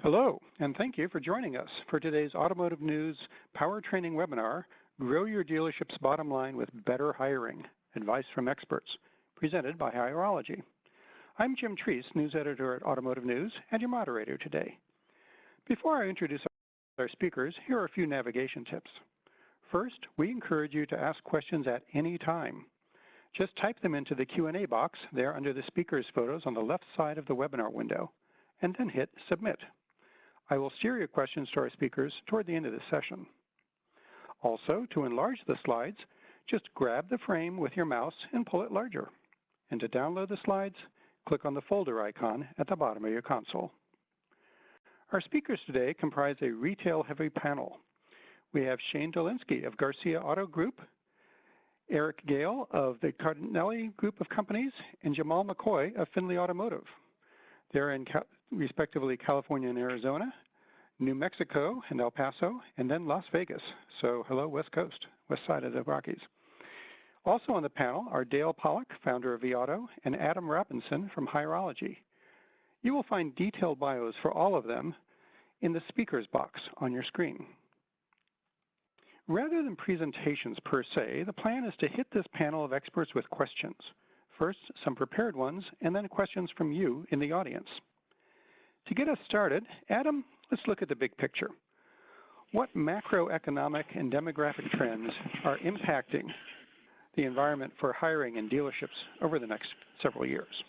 Hello, and thank you for joining us for today's Automotive News Power Training webinar, Grow Your Dealership's Bottom Line with Better Hiring, Advice from Experts, presented by Hirology. I'm Jim Treese, News Editor at Automotive News, and your moderator today. Before I introduce our speakers, here are a few navigation tips. First, we encourage you to ask questions at any time. Just type them into the Q&A box there under the speakers' photos on the left side of the webinar window, and then hit Submit. I will steer your questions to our speakers toward the end of the session. Also, to enlarge the slides, just grab the frame with your mouse and pull it larger. And to download the slides, click on the folder icon at the bottom of your console. Our speakers today comprise a retail-heavy panel. We have Shane Dolinsky of Garcia Auto Group, Eric Gale of the Cardinelli Group of Companies, and Jamal McCoy of Findlay Automotive. They're in respectively California and Arizona, New Mexico and El Paso, and then Las Vegas. So hello, West Coast, west side of the Rockies. Also on the panel are Dale Pollock, founder of vAuto, and Adam Robinson from Hirology. You will find detailed bios for all of them in the speakers box on your screen. Rather than presentations per se, the plan is to hit this panel of experts with questions. First, some prepared ones, and then questions from you in the audience. To get us started, Adam, let's look at the big picture. What macroeconomic and demographic trends are impacting the environment for hiring in dealerships over the next several years?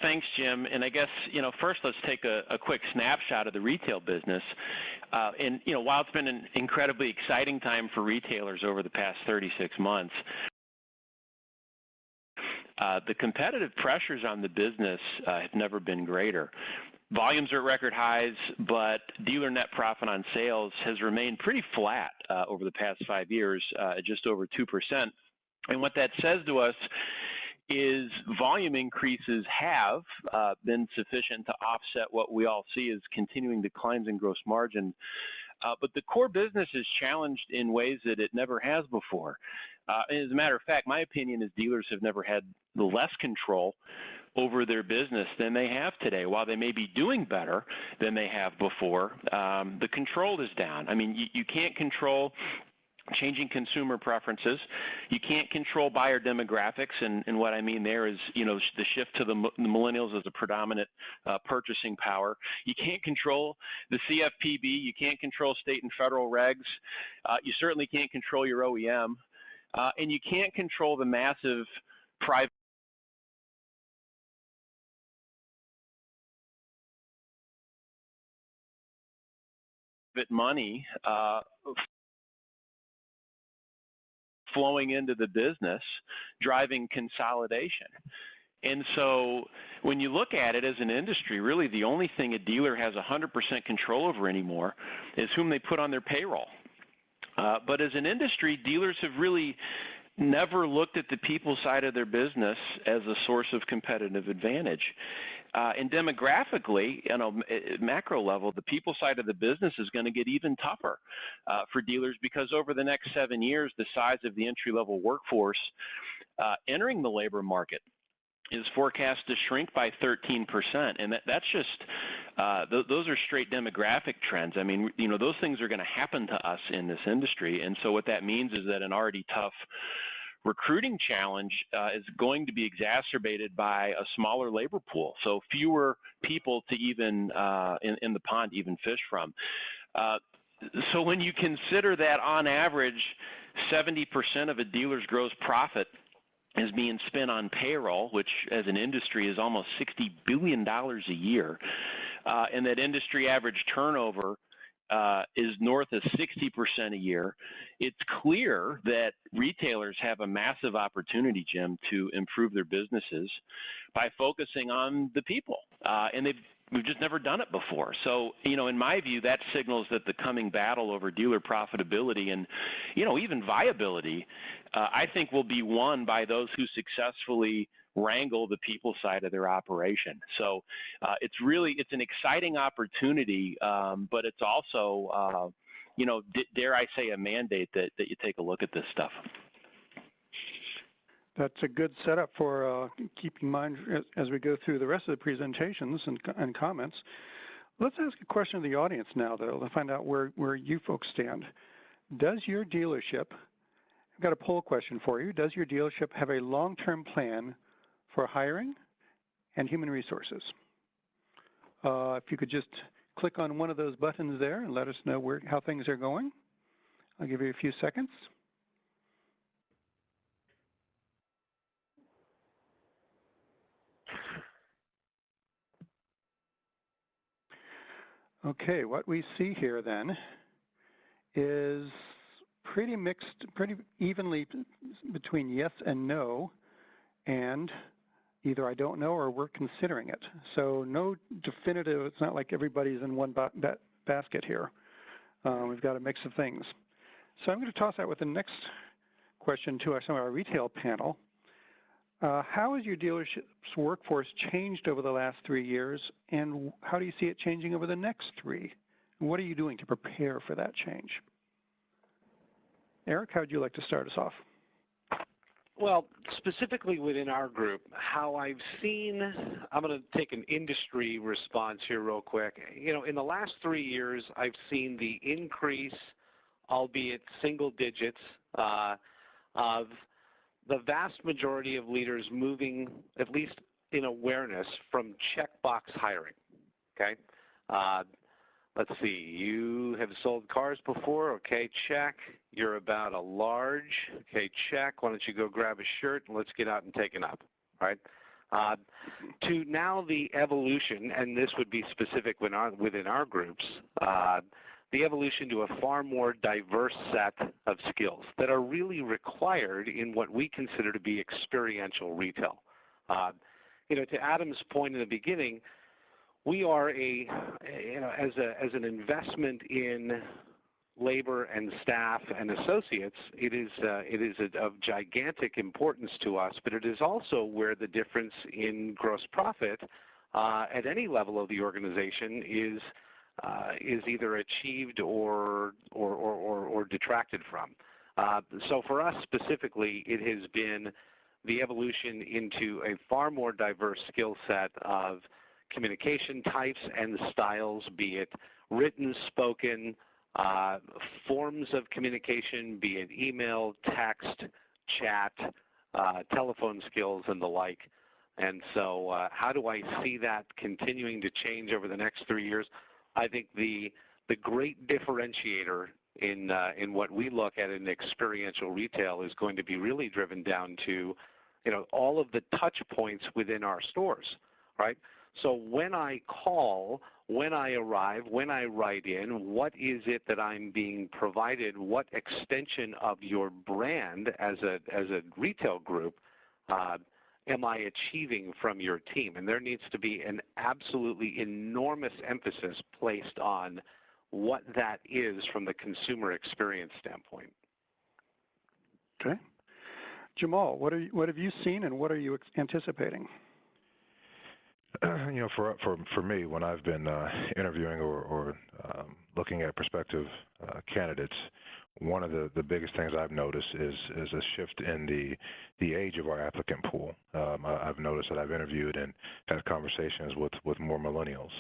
Thanks, Jim. And I guess, first let's take a quick snapshot of the retail business. And, while it's been an incredibly exciting time for retailers over the past 36 months, the competitive pressures on the business have never been greater. Volumes are at record highs, but dealer net profit on sales has remained pretty flat over the past 5 years, at just over 2%. And what that says to us is volume increases have been sufficient to offset what we all see as continuing declines in gross margin. But the core business is challenged in ways that it never has before. As a matter of fact, my opinion is dealers have never had less control over their business than they have today. While they may be doing better than they have before, the control is down. I mean, you can't control changing consumer preferences. You can't control buyer demographics, and what I mean there is, the shift to the millennials as a predominant purchasing power. You can't control the CFPB. You can't control state and federal regs. You certainly can't control your OEM, and you can't control the massive private money flowing into the business, driving consolidation. And so when you look at it as an industry, really the only thing a dealer has 100% control over anymore is whom they put on their payroll. But as an industry, dealers have really never looked at the people side of their business as a source of competitive advantage. And demographically, macro level, the people side of the business is going to get even tougher for dealers, because over the next 7 years, the size of the entry-level workforce entering the labor market is forecast to shrink by 13%, and that's just, those are straight demographic trends. I mean, those things are going to happen to us in this industry, and so what that means is that an already tough recruiting challenge is going to be exacerbated by a smaller labor pool, so fewer people to even, in the pond, even fish from. So when you consider that on average, 70% of a dealer's gross profit is being spent on payroll, which as an industry is almost $60 billion a year, and that industry average turnover is north of 60% a year, it's clear that retailers have a massive opportunity, Jim, to improve their businesses by focusing on the people, and we've just never done it before. So, in my view, that signals that the coming battle over dealer profitability and, even viability, I think will be won by those who successfully wrangle the people side of their operation. So it's an exciting opportunity, but it's also, dare I say, a mandate that you take a look at this stuff. That's a good setup for keeping in mind as we go through the rest of the presentations and comments. Let's ask a question of the audience now, though, to find out where you folks stand. Does your dealership, I've got a poll question for you, does your dealership have a long-term plan for hiring and human resources? If you could just click on one of those buttons there and let us know how things are going. I'll give you a few seconds. Okay, what we see here then is pretty mixed, pretty evenly between yes and no, and either I don't know or we're considering it. So no definitive, it's not like everybody's in one basket here. We've got a mix of things. So I'm going to toss out with the next question to some of our retail panel. How has your dealership's workforce changed over the last 3 years, and how do you see it changing over the next 3? And what are you doing to prepare for that change? Eric, how would you like to start us off? Well, specifically within our group, how I've seen, I'm going to take an industry response here real quick. You know, in the last 3 years, I've seen the increase, albeit single digits, of the vast majority of leaders moving, at least in awareness, from checkbox hiring, okay? Let's see, you have sold cars before, okay, check. You're about a large, okay, check. Why don't you go grab a shirt and let's get out and take it up, all right? To now the evolution, and this would be specific within our groups, the evolution to a far more diverse set of skills that are really required in what we consider to be experiential retail. You know, to Adam's point in the beginning, we are as an investment in labor and staff and associates, it is of gigantic importance to us, but it is also where the difference in gross profit at any level of the organization is either achieved or detracted from. So for us specifically, it has been the evolution into a far more diverse skill set of communication types and styles, be it written, spoken, forms of communication, be it email, text, chat, telephone skills, and the like. And so how do I see that continuing to change over the next 3 years? I think the great differentiator in what we look at in experiential retail is going to be really driven down to, you know, all of the touch points within our stores, right? So when I call, when I arrive, when I write in, what is it that I'm being provided? What extension of your brand as a retail group am I achieving from your team? And there needs to be an absolutely enormous emphasis placed on what that is from the consumer experience standpoint. Okay. Jamal, what have you seen and what are you anticipating? You know, for me, when I've been interviewing or looking at prospective candidates, one of the biggest things I've noticed is a shift in the age of our applicant pool. I've noticed that I've interviewed and had conversations with more millennials,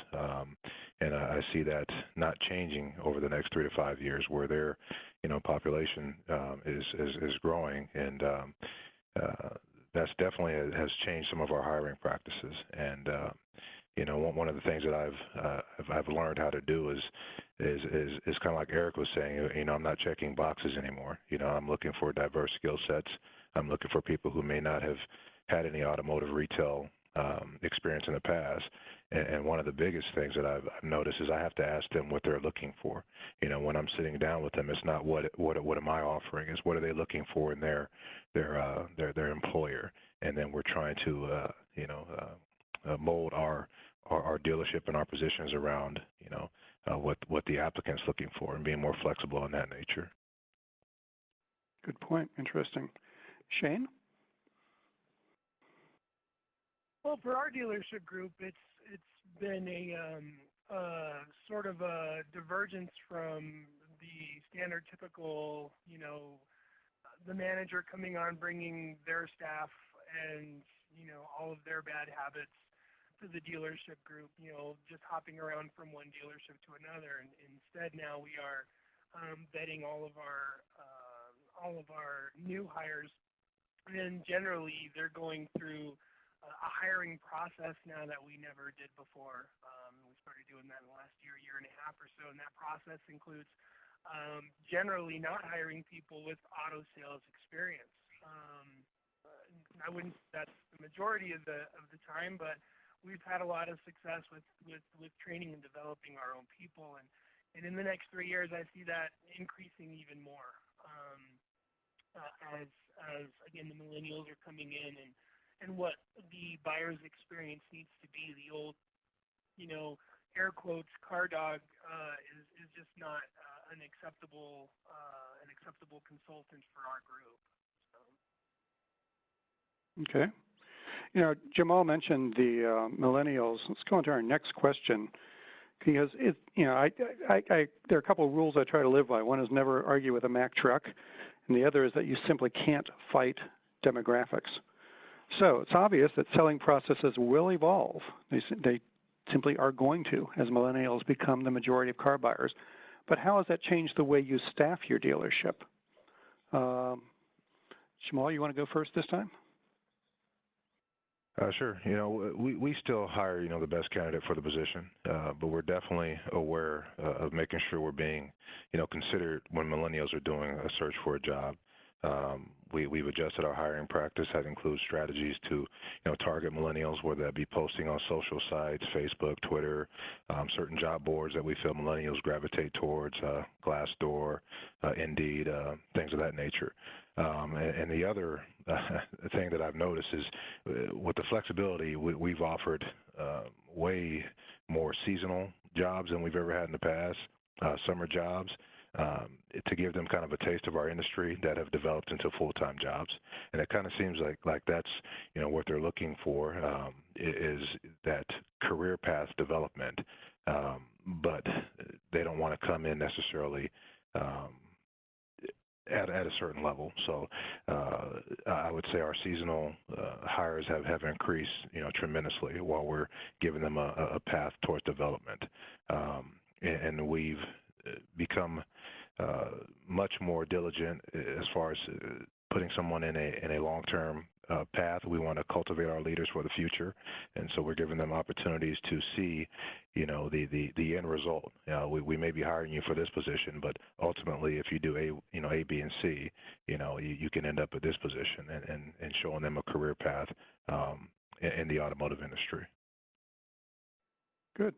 and I see that not changing over the next 3 to 5 years, where their population is growing, and that's definitely has changed some of our hiring practices. And one of the things that I've learned how to do is kind of like Eric was saying. I'm not checking boxes anymore. I'm looking for diverse skill sets. I'm looking for people who may not have had any automotive retail experience in the past. And one of the biggest things that I've noticed is I have to ask them what they're looking for. When I'm sitting down with them, it's not what am I offering, it's what are they looking for in their employer. And then we're trying to mold our dealership and our positions around what the applicant's looking for and being more flexible in that nature. Good point. Interesting. Shane? Well, for our dealership group, it's been a sort of a divergence from the standard typical, the manager coming on, bringing their staff and, all of their bad habits to the dealership group, just hopping around from one dealership to another. And instead now we are vetting all of our new hires, and generally they're going through a hiring process now that we never did before. We started doing that in the last year and a half or so, and that process includes generally not hiring people with auto sales experience. I wouldn't say that's the majority of the time, but we've had a lot of success with training and developing our own people, and in the next 3 years, I see that increasing even more as again, the millennials are coming in, and what the buyer's experience needs to be. The old, air quotes, car dog is just not an acceptable consultant for our group. So. Okay. Jamal mentioned the millennials. Let's go on to our next question. Because there are a couple of rules I try to live by. One is never argue with a Mack truck, and the other is that you simply can't fight demographics. So it's obvious that selling processes will evolve. They simply are going to, as millennials become the majority of car buyers. But how has that changed the way you staff your dealership? Jamal, you want to go first this time? Sure. We still hire, the best candidate for the position, but we're definitely aware of making sure we're being, considered when millennials are doing a search for a job. We've adjusted our hiring practice. That includes strategies to, target millennials, whether that be posting on social sites, Facebook, Twitter, certain job boards that we feel millennials gravitate towards, Glassdoor, Indeed, things of that nature. And the other thing that I've noticed is with the flexibility, we've offered way more seasonal jobs than we've ever had in the past, summer jobs, to give them kind of a taste of our industry that have developed into full-time jobs. And it kind of seems like that's, what they're looking for is that career path development, but they don't want to come in necessarily at a certain level. So I would say our seasonal hires have increased, tremendously while we're giving them a path towards development. And we've become much more diligent as far as putting someone in a long-term path. We want to cultivate our leaders for the future, and so we're giving them opportunities to see, the end result. We may be hiring you for this position, but ultimately, if you do A, B, and C, you can end up at this position, and showing them a career path in the automotive industry. Good.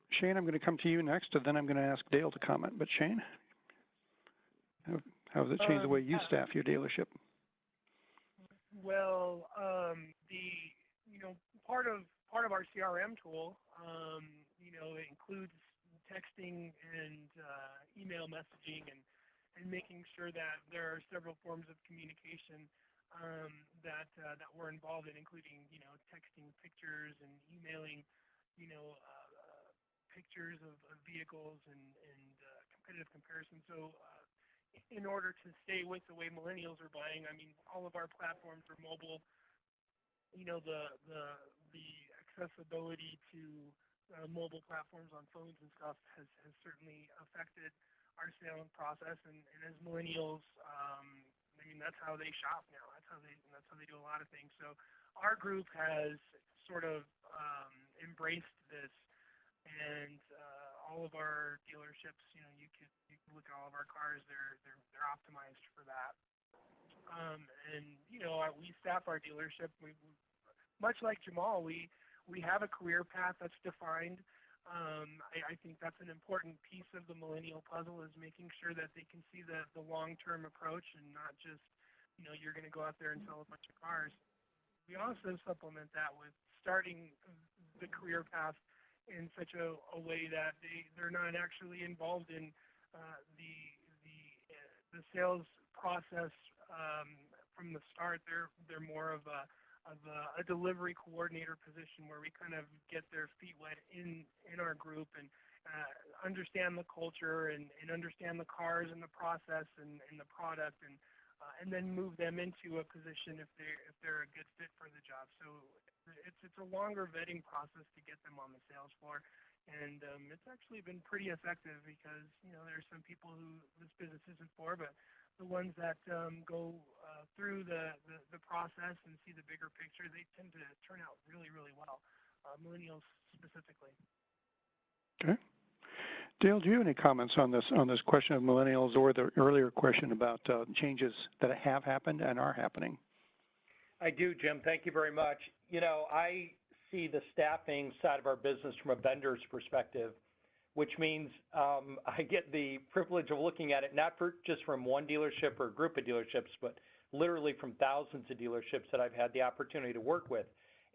Shane, I'm going to come to you next, and then I'm going to ask Dale to comment. But Shane, how has it changed the way you staff your dealership? Well, part of our CRM tool, it includes texting and email messaging and making sure that there are several forms of communication that we're involved in, including, texting pictures and emailing, pictures of vehicles and competitive comparison. So in order to stay with the way millennials are buying, all of our platforms are mobile. The accessibility to mobile platforms on phones and stuff has certainly affected our sales process. And as millennials, that's how they shop now. That's how they do a lot of things. So our group has sort of embraced this. And all of our dealerships, you can look at all of our cars. They're optimized for that. We staff our dealership. We much like Jamal, we have a career path that's defined. I think that's an important piece of the millennial puzzle, is making sure that they can see the long-term approach and not just, you're going to go out there and sell a bunch of cars. We also supplement that with starting the career path in such a way that they're not actually involved in the sales process from the start. They're more of a delivery coordinator position, where we kind of get their feet wet in our group and understand the culture and understand the cars and the process and the product, and and then move them into a position if they're a good fit for the job. So it's a longer vetting process to get them on the sales floor. And it's actually been pretty effective because, there's some people who this business isn't for, but the ones that go through the process and see the bigger picture, they tend to turn out really, really well, millennials specifically. Okay. Dale, do you have any comments on this question of millennials or the earlier question about changes that have happened and are happening? I do, Jim. Thank you very much. I see the staffing side of our business from a vendor's perspective, which means I get the privilege of looking at it not just from one dealership or a group of dealerships, but literally from thousands of dealerships that I've had the opportunity to work with.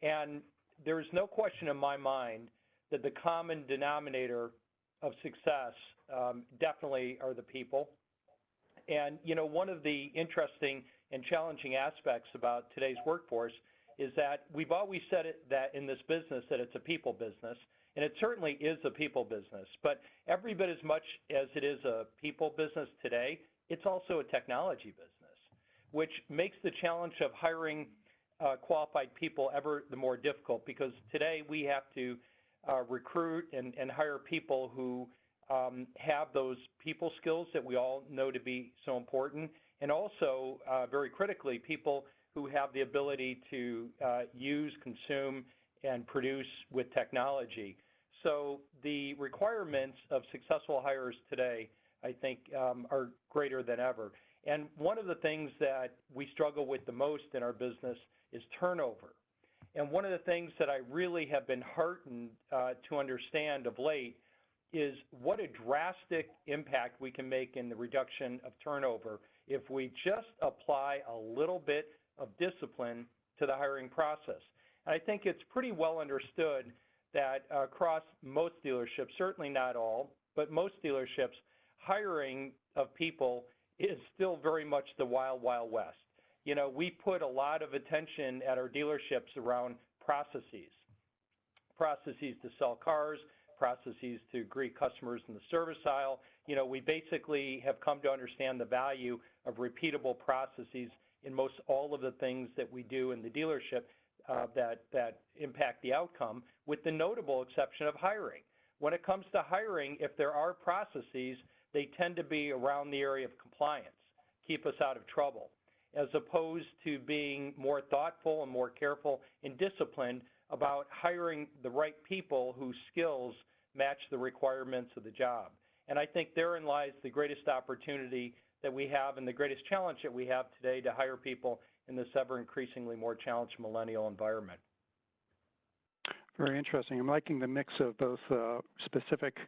And there's no question in my mind that the common denominator of success definitely are the people. And, one of the interesting and challenging aspects about today's workforce is that we've always said that in this business that it's a people business, and it certainly is a people business. But every bit as much as it is a people business today, it's also a technology business, which makes the challenge of hiring qualified people ever the more difficult, because today we have to recruit and hire people who have those people skills that we all know to be so important, and also very critically, people who have the ability to use, consume, and produce with technology. So the requirements of successful hires today, I think, are greater than ever. And one of the things that we struggle with the most in our business is turnover. And one of the things that I really have been heartened to understand of late is what a drastic impact we can make in the reduction of turnover if we just apply a little bit of discipline to the hiring process. And I think it's pretty well understood that across most dealerships, certainly not all, but most dealerships, hiring of people is still very much the wild, wild west. We put a lot of attention at our dealerships around processes to sell cars, processes to greet customers in the service aisle. We basically have come to understand the value of repeatable processes in most all of the things that we do in the dealership that impact the outcome, with the notable exception of hiring. When it comes to hiring, if there are processes, they tend to be around the area of compliance, keep us out of trouble, as opposed to being more thoughtful and more careful and disciplined about hiring the right people whose skills match the requirements of the job. And I think therein lies the greatest opportunity that we have and the greatest challenge that we have today to hire people in this ever increasingly more challenged millennial environment. Very interesting. I'm liking the mix of both specific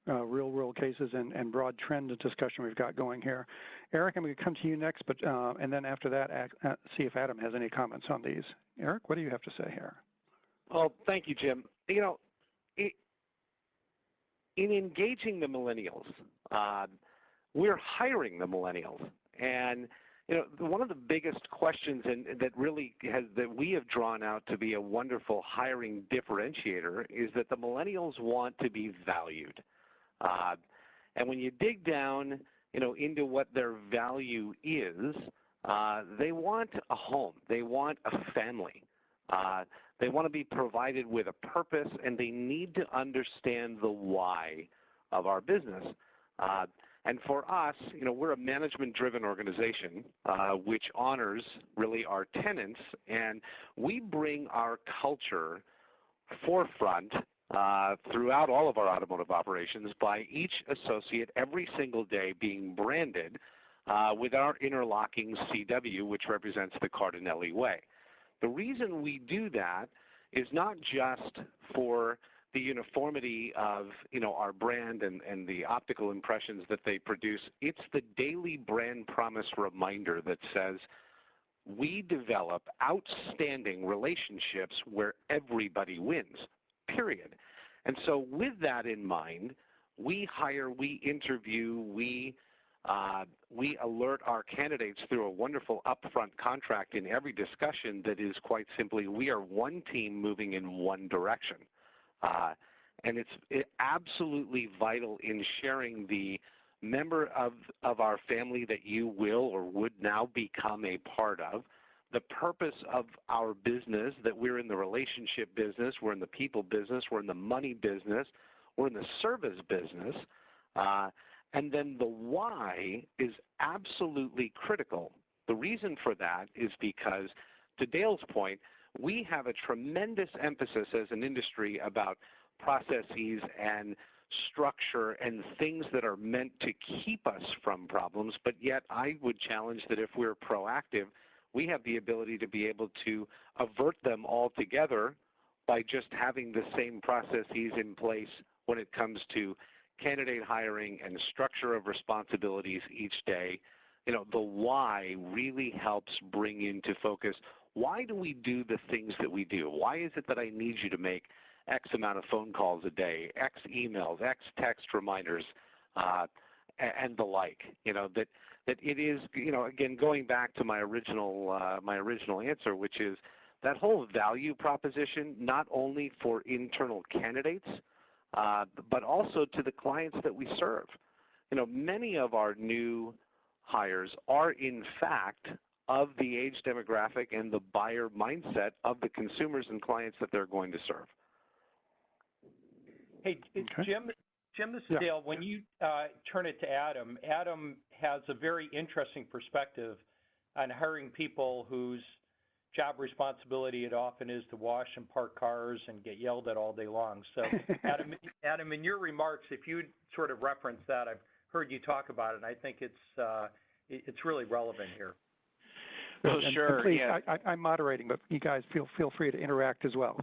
real-world cases and broad trend discussion we've got going here. Eric, I'm going to come to you next, but and then after that, see if Adam has any comments on these. Eric, what do you have to say here? Well, thank you, Jim. In engaging the millennials, we're hiring the millennials, and one of the biggest questions that we have drawn out to be a wonderful hiring differentiator is that the millennials want to be valued. And when you dig down, into what their value is, they want a home. They want a family. They want to be provided with a purpose, and they need to understand the why of our business. And for us, we're a management-driven organization, which honors really our tenants, and we bring our culture forefront throughout all of our automotive operations by each associate every single day being branded with our interlocking CW, which represents the Cardinelli Way. The reason we do that is not just for the uniformity of our brand and the optical impressions that they produce. It's the daily brand promise reminder that says we develop outstanding relationships where everybody wins, period. And so with that in mind, we hire, we interview, we alert our candidates through a wonderful upfront contract in every discussion that is quite simply, we are one team moving in one direction. And it's absolutely vital in sharing the member of our family that you will or would now become a part of. The purpose of our business, that we're in the relationship business, we're in the people business, we're in the money business, we're in the service business. And then the why is absolutely critical. The reason for that is because, to Dale's point, we have a tremendous emphasis as an industry about processes and structure and things that are meant to keep us from problems, but yet I would challenge that if we're proactive, we have the ability to be able to avert them altogether by just having the same processes in place when it comes to candidate hiring and structure of responsibilities each day. You know, the why really helps bring into focus, why do we do the things that we do? Why is it that I need you to make X amount of phone calls a day, X emails, X text reminders, and the like? You know, that it is, you know, again, going back to my original answer, which is that whole value proposition, not only for internal candidates, but also to the clients that we serve. You know, many of our new hires are, in fact, of the age demographic and the buyer mindset of the consumers and clients that they're going to serve. Hey, Okay. Jim, this is Dale. When you turn it to Adam, Adam has a very interesting perspective on hiring people whose job responsibility it often is to wash and park cars and get yelled at all day long. So, Adam, in your remarks, if you'd sort of reference that, I've heard you talk about it, and I think it's really relevant here. Well, And sure. please, Yeah. I'm moderating, but you guys feel free to interact as well.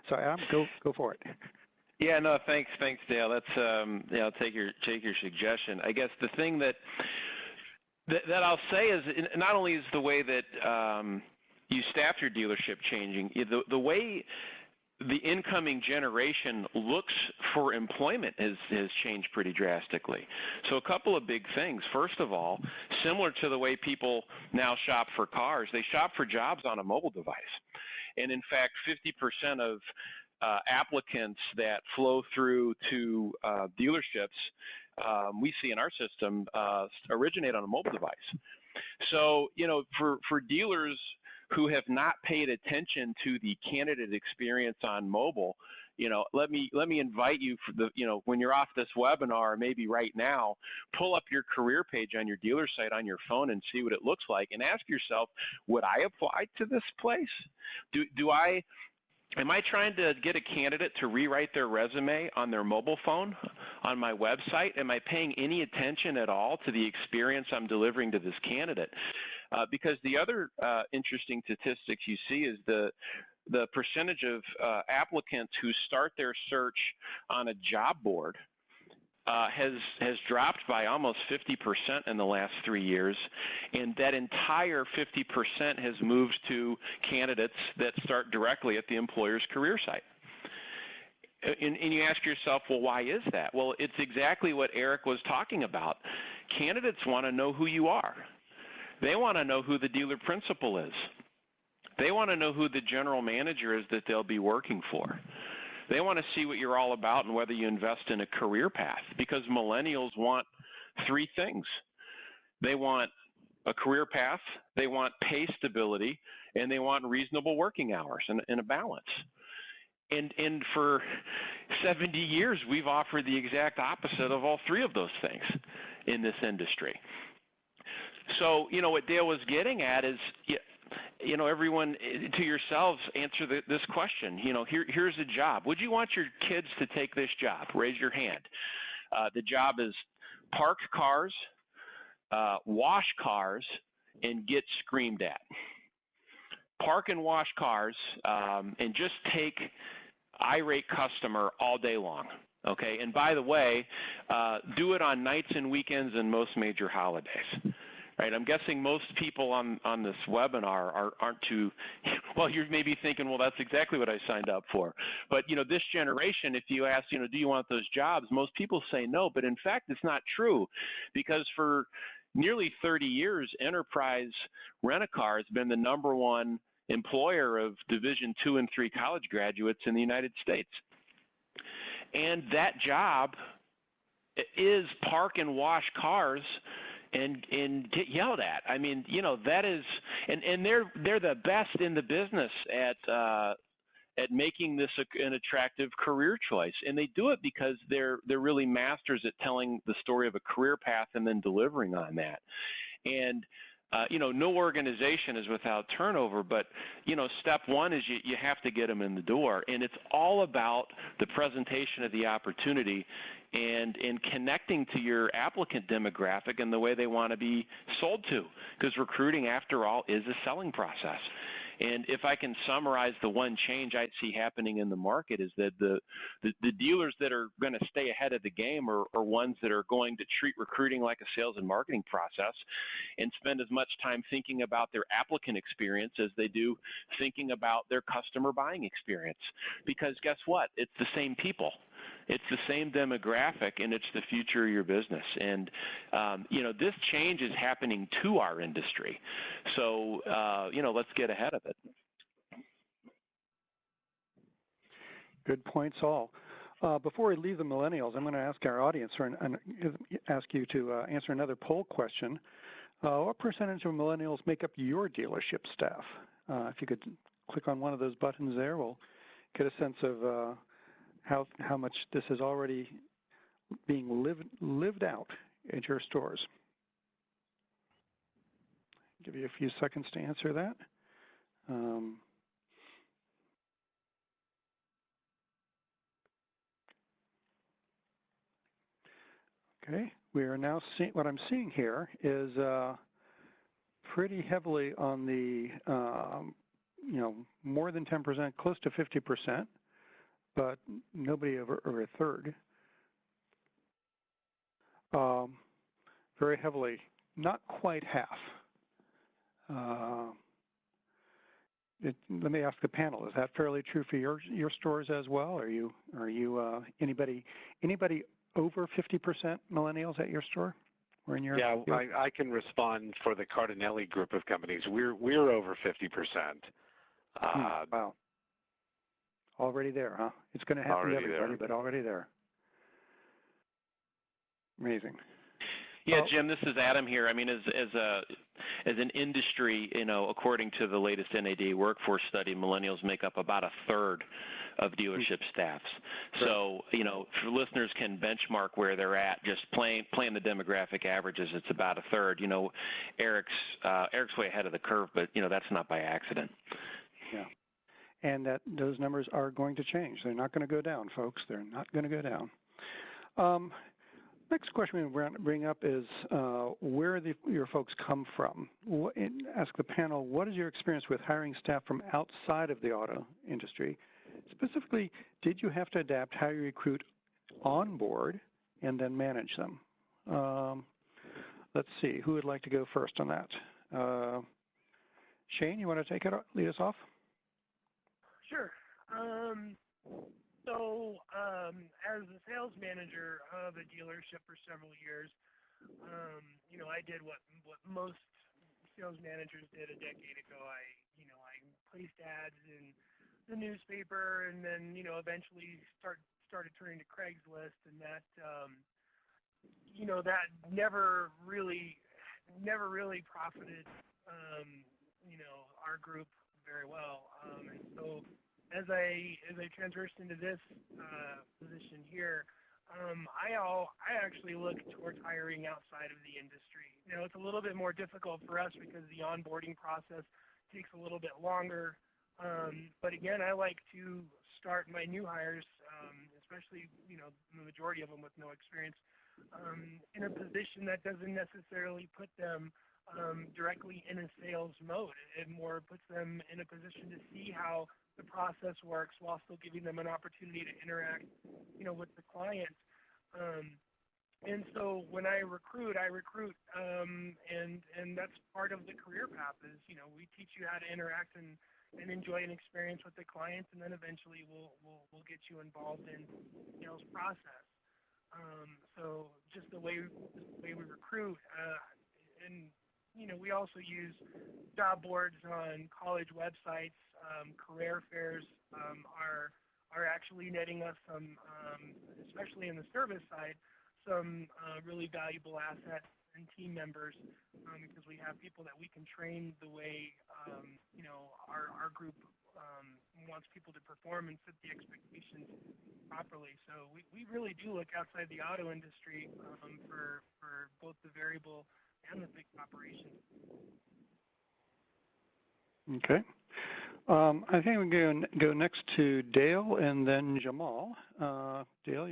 So Adam, go for it. Yeah, no, thanks, Dale. That's yeah, I'll take your suggestion. I guess the thing that I'll say is, not only is the way that you staff your dealership changing, the way the incoming generation looks for employment has changed pretty drastically. So a couple of big things. First of all, similar to the way people now shop for cars, they shop for jobs on a mobile device. And in fact, 50% of applicants that flow through to dealerships we see in our system originate on a mobile device. So, you know, for dealers who have not paid attention to the candidate experience on mobile, you know, let me invite you for the, you know, when you're off this webinar, maybe right now, pull up your career page on your dealer site on your phone and see what it looks like, and ask yourself, would I apply to this place? Am I trying to get a candidate to rewrite their resume on their mobile phone on my website? Am I paying any attention at all to the experience I'm delivering to this candidate? Because the other interesting statistics you see is the percentage of applicants who start their search on a job board has dropped by almost 50% in the last 3 years, and that entire 50% has moved to candidates that start directly at the employer's career site. And you ask yourself, well, why is that? Well, it's exactly what Eric was talking about. Candidates want to know who you are. They want to know who the dealer principal is. They want to know who the general manager is that they'll be working for. They want to see what you're all about and whether you invest in a career path, because millennials want 3 things. They want a career path, they want pay stability, and they want reasonable working hours and a balance. And for 70 years, we've offered the exact opposite of all 3 of those things in this industry. So, you know, what Dale was getting at is, you know, everyone, to yourselves, answer this question. You know, here's a job. Would you want your kids to take this job? Raise your hand. The job is park cars, wash cars, and get screamed at. Park and wash cars, and just take irate customer all day long. Okay, and by the way, do it on nights and weekends and most major holidays. Right, I'm guessing most people on this webinar aren't too, well, you're maybe thinking, well, that's exactly what I signed up for. But, you know, this generation, if you ask, you know, do you want those jobs, most people say no. But in fact, it's not true, because for nearly 30 years, Enterprise Rent-A-Car has been the #1 employer of Division II and III college graduates in the United States. And that job is park and wash cars and get yelled at. I mean, that is, and they're the best in the business at making this an attractive career choice, and they do it because they're really masters at telling the story of a career path and then delivering on that. And no organization is without turnover, but, step one is you have to get them in the door. And it's all about the presentation of the opportunity and in connecting to your applicant demographic and the way they want to be sold to. Because recruiting, after all, is a selling process. And if I can summarize the one change I see happening in the market is that the dealers that are going to stay ahead of the game are ones that are going to treat recruiting like a sales and marketing process and spend as much time thinking about their applicant experience as they do thinking about their customer buying experience. Because guess what? It's the same people. It's the same demographic, and it's the future of your business. And, this change is happening to our industry. So, let's get ahead of it. Good points all. Before we leave the millennials, I'm going to ask our audience and ask you to answer another poll question. What percentage of millennials make up your dealership staff? If you could click on one of those buttons there, we'll get a sense of how much this is already being lived out at your stores. Give you a few seconds to answer that. Okay, we are now seeing, what I'm seeing here is pretty heavily on the, more than 10%, close to 50%, but nobody over a third. Very heavily, not quite half. Let me ask the panel: is that fairly true for your stores as well? Are you anybody over 50% millennials at your store? Or in your Yeah, I can respond for the Cardinelli group of companies. We're over 50%. Wow. Already there, huh? It's going to happen to everybody, but already there. Amazing. Yeah, Jim, this is Adam here. I mean, as an industry, according to the latest NAD workforce study, millennials make up about a third of dealership staffs. So, if listeners can benchmark where they're at, just playing the demographic averages, it's about a third. Eric's way ahead of the curve, but that's not by accident. Yeah. And that those numbers are going to change. They're not going to go down, folks. They're not going to go down. Next question we want to bring up is where your folks come from. Ask the panel, what is your experience with hiring staff from outside of the auto industry? Specifically, did you have to adapt how you recruit on board and then manage them? Let's see, who would like to go first on that? Shane, you want to lead us off? Sure. As a sales manager of a dealership for several years, I did what most sales managers did a decade ago. I placed ads in the newspaper, and then eventually started turning to Craigslist, and that that never really profited our group very well, and so. As I transitioned into this position here, I actually look towards hiring outside of the industry. It's a little bit more difficult for us because the onboarding process takes a little bit longer. But again, I like to start my new hires, especially the majority of them with no experience, in a position that doesn't necessarily put them directly in a sales mode. It more puts them in a position to see how the process works while still giving them an opportunity to interact, with the client. And so when I recruit, and that's part of the career path is, we teach you how to interact and enjoy an experience with the client, and then eventually we'll get you involved in the sales process. So just the way we recruit, and we also use job boards on college websites. Career fairs are actually netting us some, especially in the service side, some really valuable assets and team members because we have people that we can train the way, our group wants people to perform and fit the expectations properly. So we really do look outside the auto industry for both the variable and the fixed operations. Okay. I think we can go next to Dale and then Jamal. Dale,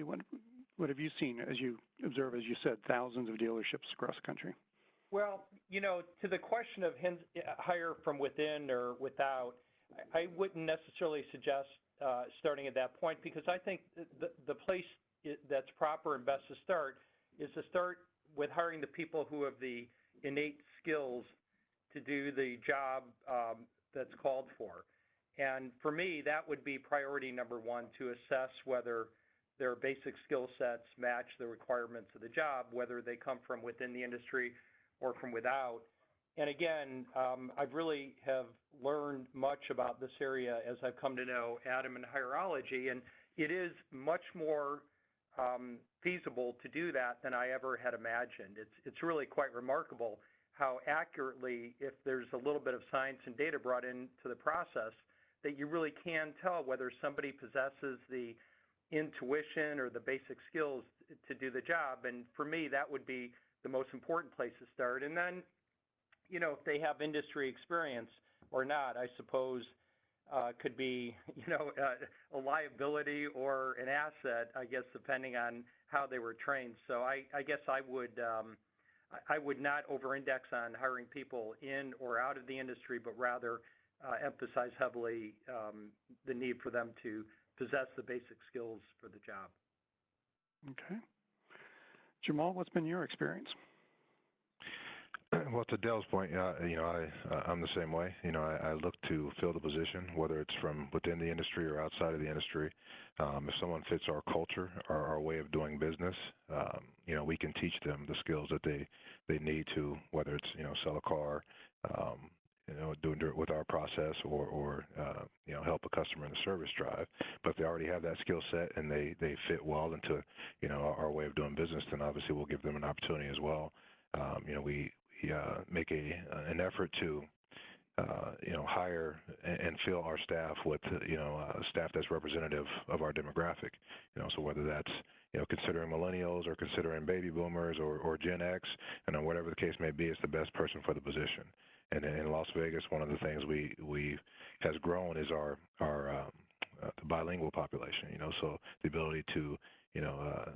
what have you seen as you observe, as you said, thousands of dealerships across the country? Well, to the question of hire from within or without, I wouldn't necessarily suggest starting at that point, because I think the place that's proper and best to start is to start with hiring the people who have the innate skills to do the job that's called for. And for me, that would be priority number one, to assess whether their basic skill sets match the requirements of the job, whether they come from within the industry or from without. And again, I really have learned much about this area as I've come to know Adam and Hirology, and it is much more feasible to do that than I ever had imagined. It's really quite remarkable how accurately, if there's a little bit of science and data brought into the process, that you really can tell whether somebody possesses the intuition or the basic skills to do the job. And for me, that would be the most important place to start. And then, if they have industry experience or not, I suppose could be, a liability or an asset, I guess, depending on how they were trained. So I guess I would not over-index on hiring people in or out of the industry, but rather emphasize heavily the need for them to possess the basic skills for the job. Okay. Jamal, what's been your experience? Well, to Dale's point, I'm the same way. I look to fill the position, whether it's from within the industry or outside of the industry. If someone fits our culture, our way of doing business, we can teach them the skills that they need to, whether it's, sell a car, doing it with our process or help a customer in the service drive. But if they already have that skill set and they fit well into, our way of doing business, then obviously we'll give them an opportunity as well. We make an effort to, hire and fill our staff with, staff that's representative of our demographic. So whether that's, considering millennials or considering baby boomers or Gen X, and whatever the case may be, it's the best person for the position. And in Las Vegas, one of the things we has grown is our the bilingual population. So the ability to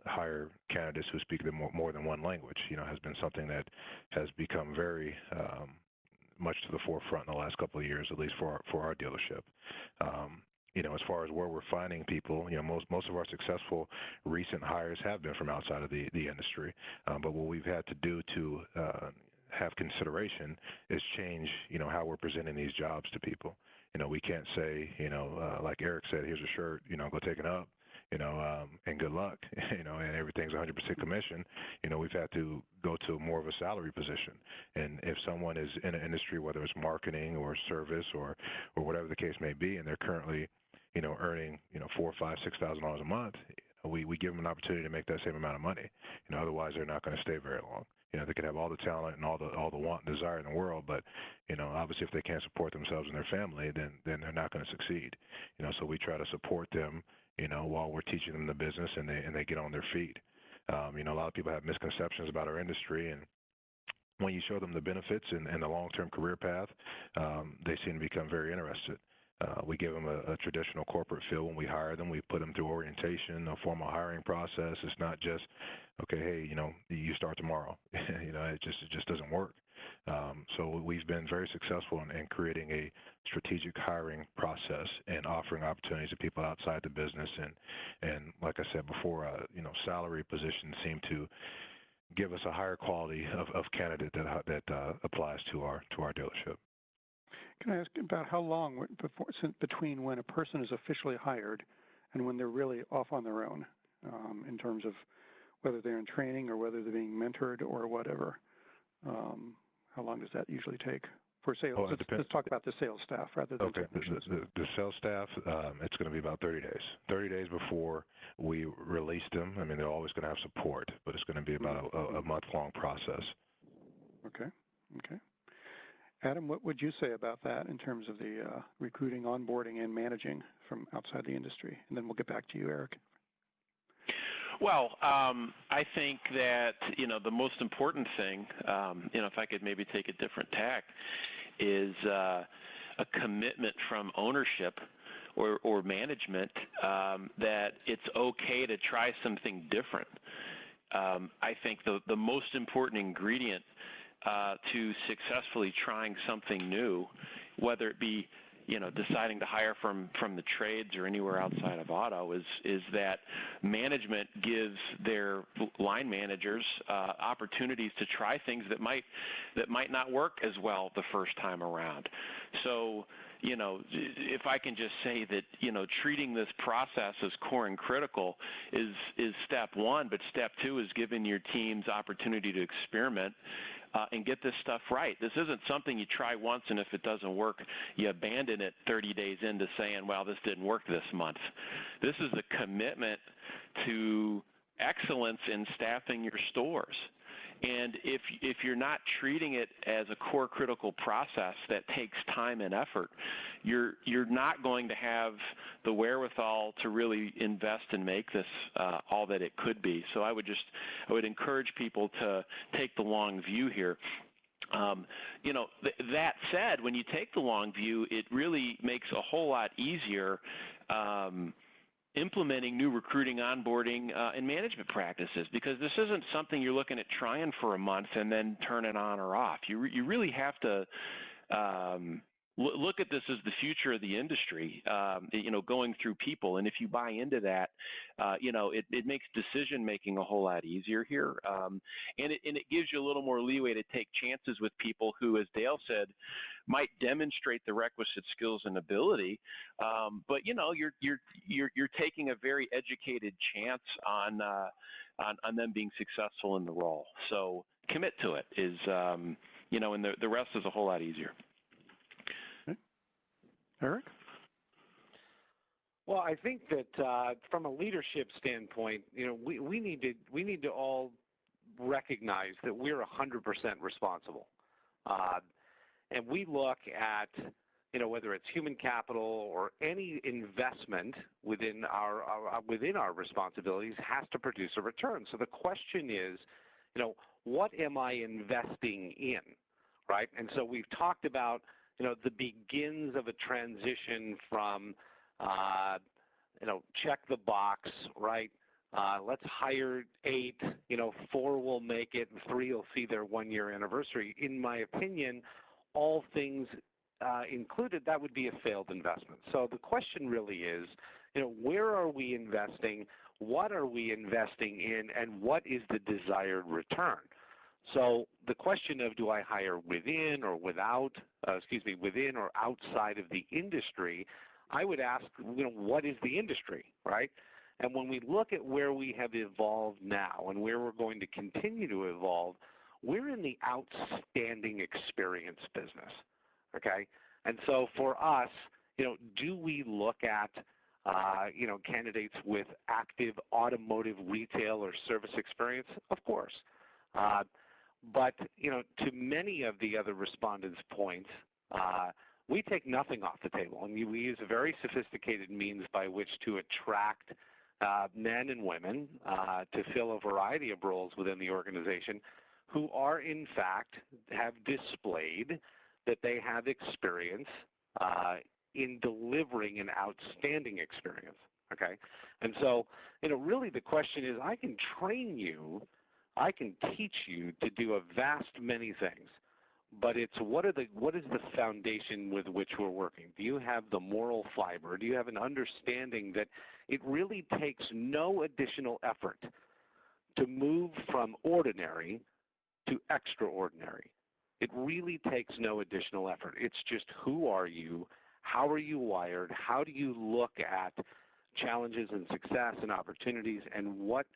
hire candidates who speak more than one language, has been something that has become very much to the forefront in the last couple of years, at least for our dealership. As far as where we're finding people, most of our successful recent hires have been from outside of the industry. But what we've had to do to have consideration is change, how we're presenting these jobs to people. We can't say, like Eric said, here's a shirt, go take it up, and good luck, and everything's 100% commission. We've had to go to more of a salary position. And if someone is in an industry, whether it's marketing or service or whatever the case may be, and they're currently, earning, $4,000, $5,000, $6,000 a month, we give them an opportunity to make that same amount of money. Otherwise they're not going to stay very long. They can have all the talent and all the want and desire in the world, but, obviously if they can't support themselves and their family, then they're not going to succeed. So we try to support them, while we're teaching them the business and they get on their feet. A lot of people have misconceptions about our industry, and when you show them the benefits and the long-term career path, they seem to become very interested. We give them a traditional corporate feel when we hire them. We put them through orientation, a formal hiring process. It's not just, okay, hey, you start tomorrow. It just doesn't work. So we've been very successful in creating a strategic hiring process and offering opportunities to people outside the business. And like I said before, salary positions seem to give us a higher quality of candidate that applies to our dealership. Can I ask about how long between when a person is officially hired and when they're really off on their own, in terms of whether they're in training or whether they're being mentored or whatever? How long does that usually take for sales? Oh, it depends. Let's talk about the sales staff rather than Okay, technicians. the sales staff, it's going to be about 30 days. 30 days before we release them. I mean, they're always going to have support, but it's going to be about a month-long process. Okay. Okay. Adam, what would you say about that in terms of the recruiting, onboarding, and managing from outside the industry? And then we'll get back to you, Eric. Well, I think that, the most important thing, if I could maybe take a different tack, is a commitment from ownership or management that it's okay to try something different. I think the most important ingredient to successfully trying something new, whether it be deciding to hire from the trades or anywhere outside of auto, is that management gives their line managers opportunities to try things that might not work as well the first time around. So, if I can just say that, treating this process as core and critical is step one, but step two is giving your teams opportunity to experiment and get this stuff right. This isn't something you try once, and if it doesn't work, you abandon it 30 days into saying, well, this didn't work this month. This is a commitment to excellence in staffing your stores. And if you're not treating it as a core critical process that takes time and effort, you're not going to have the wherewithal to really invest and make this all that it could be. So I would encourage people to take the long view here. That said, when you take the long view, it really makes a whole lot easier implementing new recruiting, onboarding, and management practices, because this isn't something you're looking at trying for a month and then turn it on or off. You really have to look at this as the future of the industry, going through people. And if you buy into that, it makes decision making a whole lot easier here. And it gives you a little more leeway to take chances with people who, as Dale said, might demonstrate the requisite skills and ability, but you're taking a very educated chance on them being successful in the role. So commit to it and the rest is a whole lot easier. Eric? Well, I think that from a leadership standpoint, we need to all recognize that we're 100% responsible, and we look at whether it's human capital or any investment within our responsibilities has to produce a return. So the question is, what am I investing in, right? And so we've talked about the begins of a transition from, check the box, right? Let's hire 8, 4 will make it, and 3 will see their 1-year anniversary. In my opinion, all things included, that would be a failed investment. So the question really is, where are we investing? What are we investing in? And what is the desired return? So the question of do I hire within or within or outside of the industry, I would ask, what is the industry, right? And when we look at where we have evolved now and where we're going to continue to evolve, we're in the outstanding experience business, okay? And so for us, do we look at, candidates with active automotive retail or service experience? Of course. But, to many of the other respondents' points, we take nothing off the table. And we use a very sophisticated means by which to attract men and women to fill a variety of roles within the organization who are, in fact, have displayed that they have experience in delivering an outstanding experience, okay? And so, really the question is, I can train you, I can teach you to do a vast many things, but it's what is the foundation with which we're working? Do you have the moral fiber? Do you have an understanding that it really takes no additional effort to move from ordinary to extraordinary? It really takes no additional effort. It's just who are you? How are you wired? How do you look at challenges and success and opportunities? And what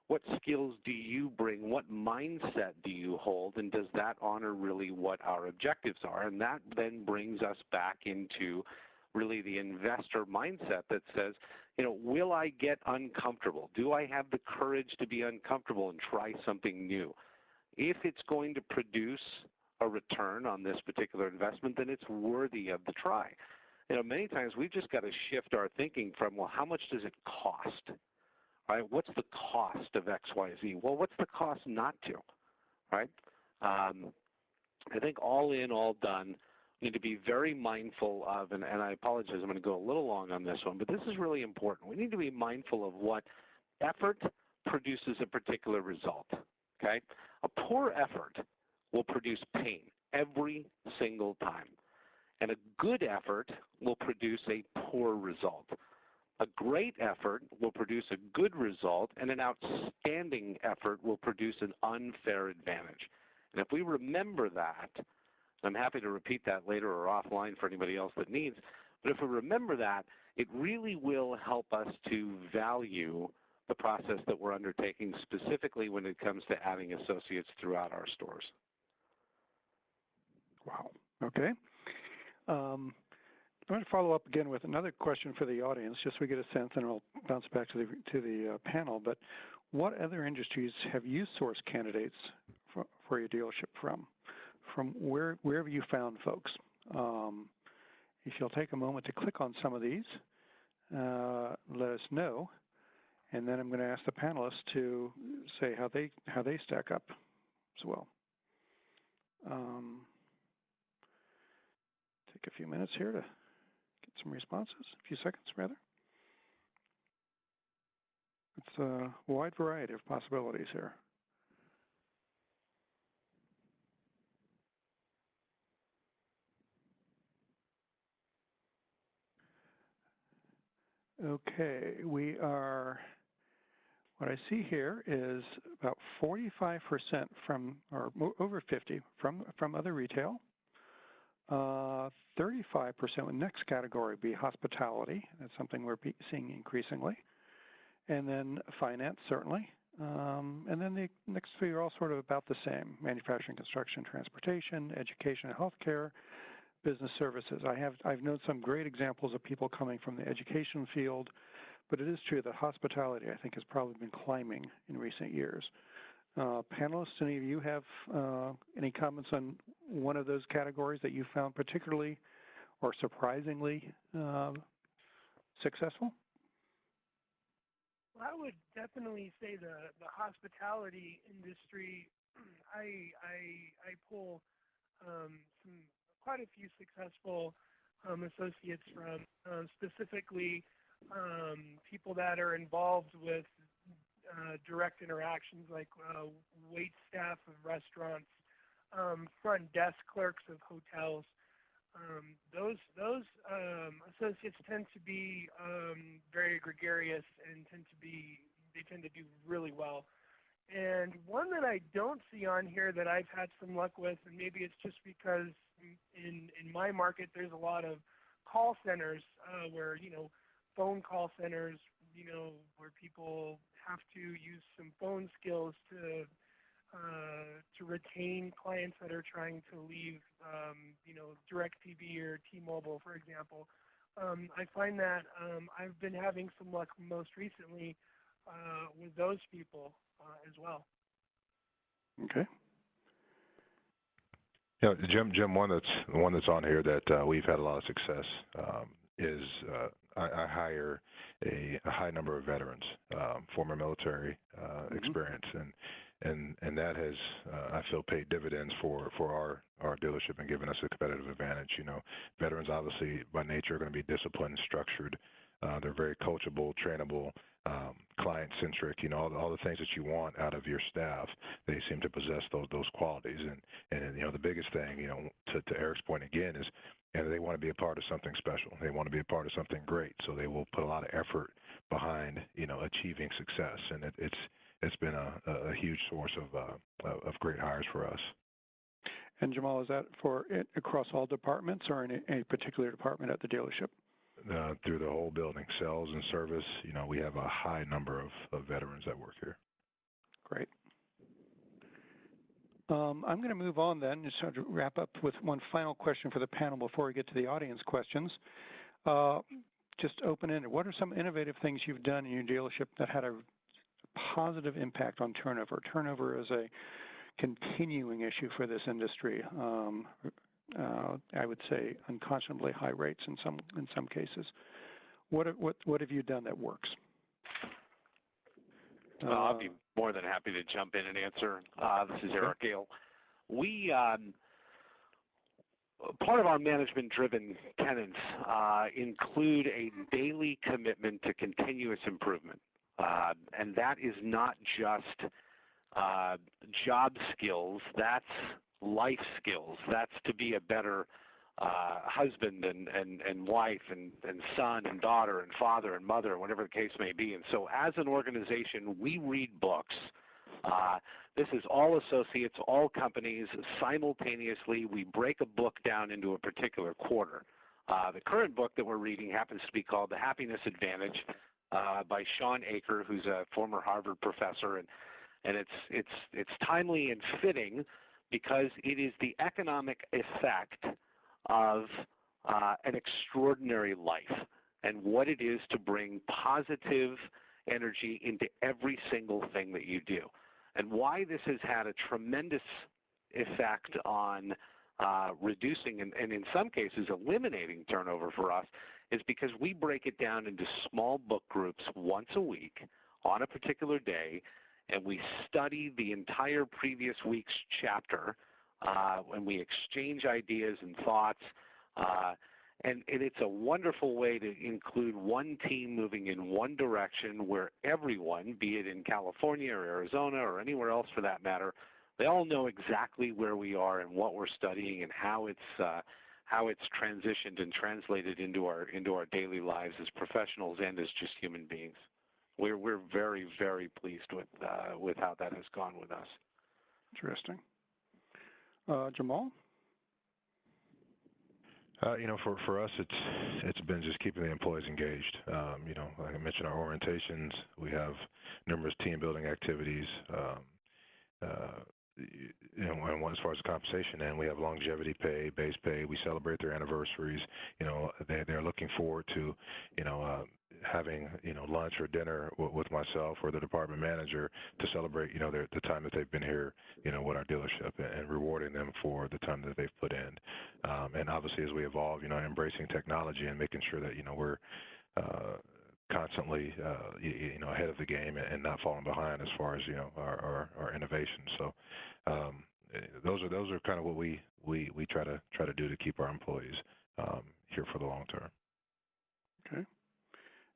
What skills do you bring? What mindset do you hold? And does that honor really what our objectives are? And that then brings us back into really the investor mindset that says, will I get uncomfortable? Do I have the courage to be uncomfortable and try something new? If it's going to produce a return on this particular investment, then it's worthy of the try. Many times we've just got to shift our thinking from, well, how much does it cost? Right? What's the cost of X, Y, Z? Well, what's the cost not to? Right? I think all in, all done, we need to be very mindful of, and I apologize, I'm going to go a little long on this one, but this is really important. We need to be mindful of what effort produces a particular result. Okay? A poor effort will produce pain every single time. And a good effort will produce a poor result. A great effort will produce a good result, and an outstanding effort will produce an unfair advantage. And if we remember that, I'm happy to repeat that later or offline for anybody else that needs, but if we remember that, it really will help us to value the process that we're undertaking, specifically when it comes to adding associates throughout our stores. Wow. Okay. I'm going to follow up again with another question for the audience, just so we get a sense, and I'll bounce back to the panel. But what other industries have you sourced candidates for your dealership from? From where have you found folks? If you'll take a moment to click on some of these, let us know, and then I'm going to ask the panelists to say how they stack up as well. Take a few minutes here to get some responses, a few seconds rather. It's a wide variety of possibilities here. Okay, what I see here is about 45% from, or over 50 from other retail. 35% with next category would be hospitality. That's something we're seeing increasingly. And then finance, certainly. And then the next three are all sort of about the same: manufacturing, construction, transportation, education, and healthcare, business services. I've known some great examples of people coming from the education field, but it is true that hospitality, I think, has probably been climbing in recent years. Panelists, any of you have any comments on one of those categories that you found particularly or surprisingly successful? Well, I would definitely say the hospitality industry. I pull quite a few successful associates from, specifically people that are involved with direct interactions like wait staff of restaurants, front desk clerks of hotels. Those associates tend to be very gregarious and tend to do really well. And one that I don't see on here that I've had some luck with, and maybe it's just because in my market there's a lot of call centers where, phone call centers, where people have to use some phone skills to retain clients that are trying to leave, DirecTV or T-Mobile, for example. I find that I've been having some luck most recently with those people as well. Okay. Yeah, Jim, one that's on here that we've had a lot of success is I hire a high number of veterans, former military experience, and that has I feel paid dividends for our dealership and given us a competitive advantage. Veterans obviously by nature are going to be disciplined, structured. They're very coachable, trainable, client-centric. All the things that you want out of your staff. They seem to possess those qualities. And the biggest thing, to Eric's point again is, and they want to be a part of something special. They want to be a part of something great. So they will put a lot of effort behind, achieving success. And it's been a huge source of great hires for us. And Jamal, is that for across all departments or in a particular department at the dealership? Through the whole building, sales and service, we have a high number of veterans that work here. Great. I'm going to move on then, just sort of wrap up with one final question for the panel before we get to the audience questions. Just open-ended, what are some innovative things you've done in your dealership that had a positive impact on turnover? Turnover is a continuing issue for this industry. I would say unconscionably high rates in some cases. What have you done that works? I'll be more than happy to jump in and answer. This is Eric Gale. We part of our management-driven tenets include a daily commitment to continuous improvement, and that is not just job skills. That's life skills. That's to be a better husband and wife and son and daughter and father and mother, whatever the case may be. And so as an organization, we read books. This is all associates, all companies. Simultaneously, we break a book down into a particular quarter. The current book that we're reading happens to be called The Happiness Advantage by Sean Aker, who's a former Harvard professor. And it's timely and fitting because it is the economic effect of an extraordinary life and what it is to bring positive energy into every single thing that you do. And why this has had a tremendous effect on reducing and in some cases eliminating turnover for us is because we break it down into small book groups once a week on a particular day, and we study the entire previous week's chapter, and we exchange ideas and thoughts, and it's a wonderful way to include one team moving in one direction where everyone, be it in California or Arizona or anywhere else for that matter, they all know exactly where we are and what we're studying and how it's transitioned and translated into our daily lives as professionals and as just human beings. We're very, very pleased with how that has gone with us. Interesting. Jamal? For us, it's been just keeping the employees engaged. Like I mentioned, our orientations, we have numerous team building activities. And as far as the compensation, and we have longevity pay, base pay. We celebrate their anniversaries. They're looking forward to, having, lunch or dinner with myself or the department manager to celebrate, the time that they've been here, with our dealership and rewarding them for the time that they've put in. And obviously as we evolve, embracing technology and making sure that, we're constantly, ahead of the game and not falling behind as far as, our innovation. So those are kind of what we try to do to keep our employees here for the long term. Okay.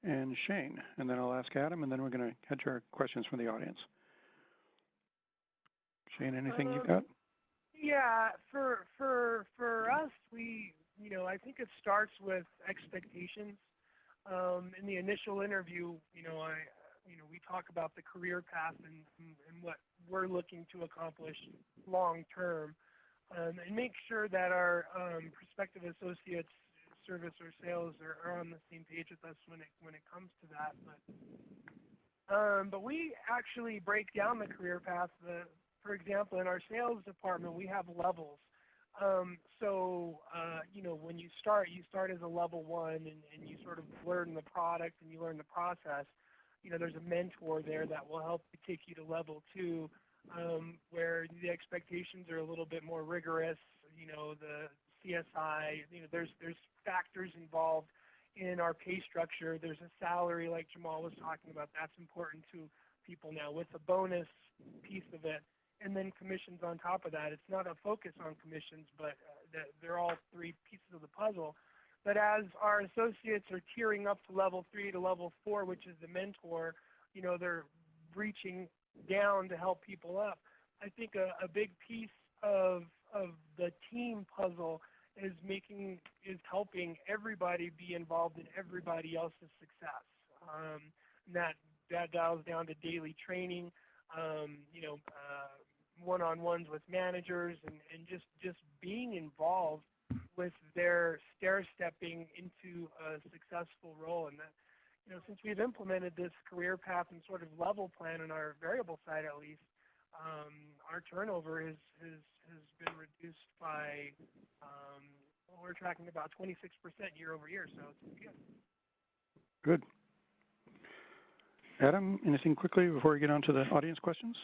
And Shane, and then I'll ask Adam, and then we're going to head to our questions from the audience. Shane, anything you got? Yeah, for us, I think it starts with expectations. In the initial interview, we talk about the career path and what we're looking to accomplish long term, and make sure that our prospective associates, service or sales, are on the same page with us when it comes to that. But we actually break down the career path. For example, in our sales department, we have levels. When you start as a level 1 and you sort of learn the product and you learn the process. There's a mentor there that will help to take you to level 2, where the expectations are a little bit more rigorous. The CSI, there's factors involved in our pay structure. There's a salary like Jamal was talking about. That's important to people now with the bonus piece of it. And then commissions on top of that. It's not a focus on commissions, but they're all 3 pieces of the puzzle. But as our associates are tiering up to level 3 to level 4, which is the mentor, they're reaching down to help people up. I think a big piece of the team puzzle is helping everybody be involved in everybody else's success. And that dials down to daily training, one-on-ones with managers, and just being involved with their stair-stepping into a successful role. And since we've implemented this career path and sort of level plan on our variable side at least, our turnover has been reduced by, we're tracking about 26% year over year, so it's good. Good. Adam, anything quickly before we get on to the audience questions?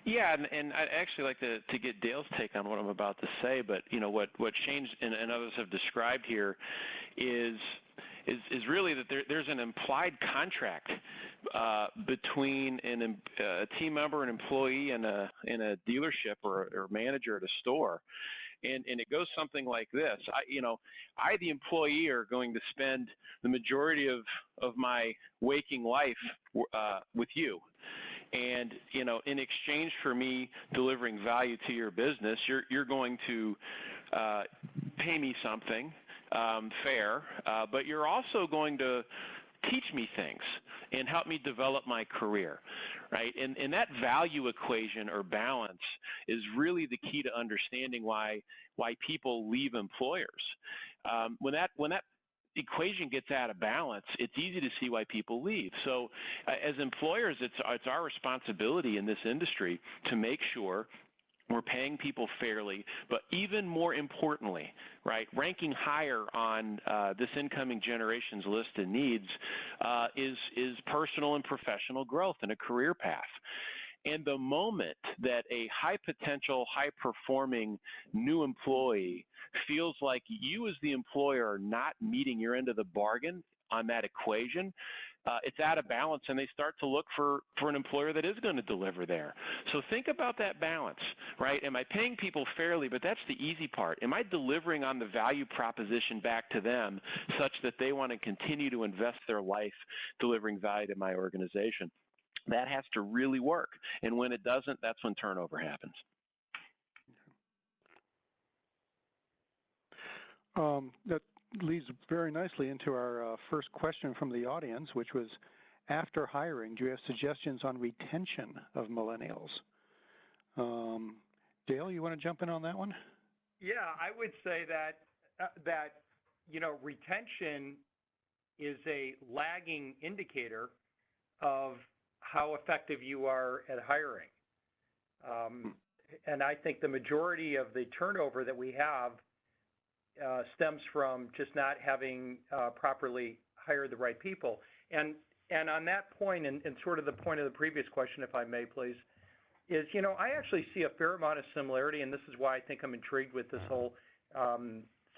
Yeah, and I'd actually like to get Dale's take on what I'm about to say, but what Shane's and others have described here is really that there's an implied contract between a team member, an employee, and a dealership or manager at a store. And it goes something like this. I, the employee, are going to spend the majority of my waking life with you. And, in exchange for me delivering value to your business, you're going to pay me something fair, but you're also going to teach me things and help me develop my career, right? And that value equation or balance is really the key to understanding why people leave employers. When that equation gets out of balance, it's easy to see why people leave. So as employers, it's our responsibility in this industry to make sure we're paying people fairly, but even more importantly, right, ranking higher on this incoming generation's list of needs is personal and professional growth and a career path. And the moment that a high potential, high performing new employee feels like you as the employer are not meeting your end of the bargain on that equation, it's out of balance, and they start to look for an employer that is going to deliver there. So think about that balance, right? Am I paying people fairly? But that's the easy part. Am I delivering on the value proposition back to them such that they want to continue to invest their life delivering value to my organization? That has to really work. And when it doesn't, that's when turnover happens. That leads very nicely into our first question from the audience, which was, after hiring, do you have suggestions on retention of millennials? Dale, you want to jump in on that one? Yeah, I would say that retention is a lagging indicator of how effective you are at hiring. And I think the majority of the turnover that we have stems from just not having properly hired the right people. And on that point, and sort of the point of the previous question, if I may, please, is, I actually see a fair amount of similarity, and this is why I think I'm intrigued with this whole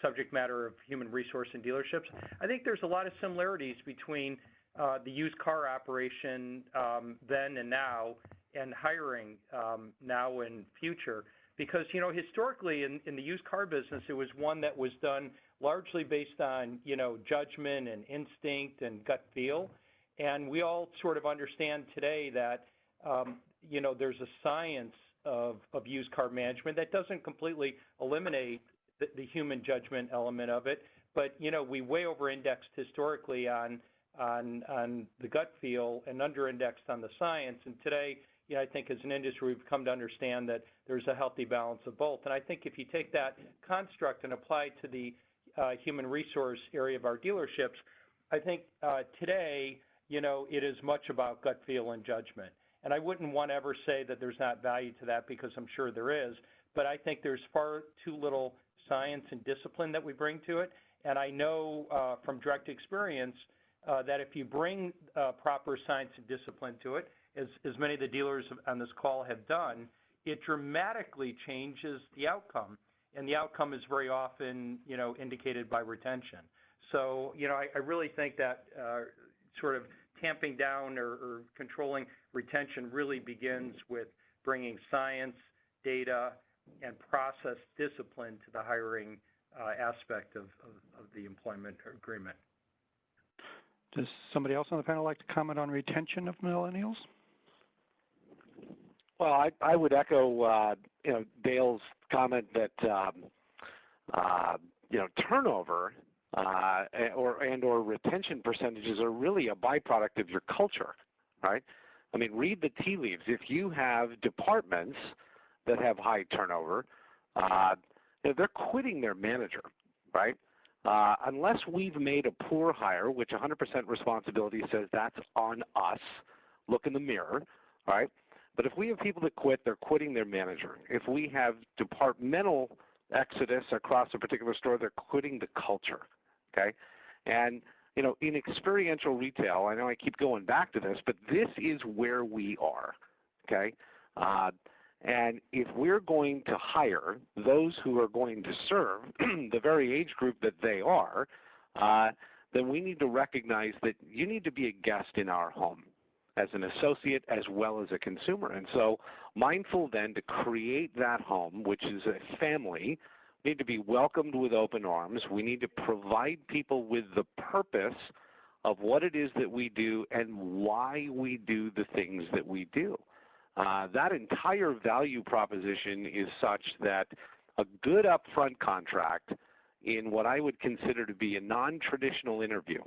subject matter of human resource and dealerships. I think there's a lot of similarities between the used car operation then and now, and hiring now and future. Because, historically in the used car business, it was one that was done largely based on, judgment and instinct and gut feel. And we all sort of understand today that, there's a science of used car management that doesn't completely eliminate the human judgment element of it. But, we way over-indexed historically on the gut feel and under-indexed on the science. And today, I think as an industry, we've come to understand that there's a healthy balance of both. And I think if you take that construct and apply it to the human resource area of our dealerships, I think today, it is much about gut feel and judgment. And I wouldn't want to ever say that there's not value to that, because I'm sure there is. But I think there's far too little science and discipline that we bring to it. And I know from direct experience that if you bring proper science and discipline to it, as many of the dealers on this call have done, it dramatically changes the outcome. And the outcome is very often, indicated by retention. So, I really think that sort of tamping down or controlling retention really begins with bringing science, data, and process discipline to the hiring aspect of the employment agreement. Does somebody else on the panel like to comment on retention of millennials? Well, I would echo Dale's comment that turnover or retention percentages are really a byproduct of your culture, right? I mean, read the tea leaves. If you have departments that have high turnover, they're quitting their manager, right? Unless we've made a poor hire, which 100% responsibility says that's on us, look in the mirror, all right? But if we have people that quit, they're quitting their manager. If we have departmental exodus across a particular store, they're quitting the culture, okay? And, you know, in experiential retail, I know I keep going back to this, but this is where we are, okay? And if we're going to hire those who are going to serve the very age group that they are, then we need to recognize that you need to be a guest in our home as an associate as well as a consumer. And so mindful then to create that home, which is a family, we need to be welcomed with open arms. We need to provide people with the purpose of what it is that we do and why we do the things that we do. That entire value proposition is such that a good upfront contract in what I would consider to be a non-traditional interview,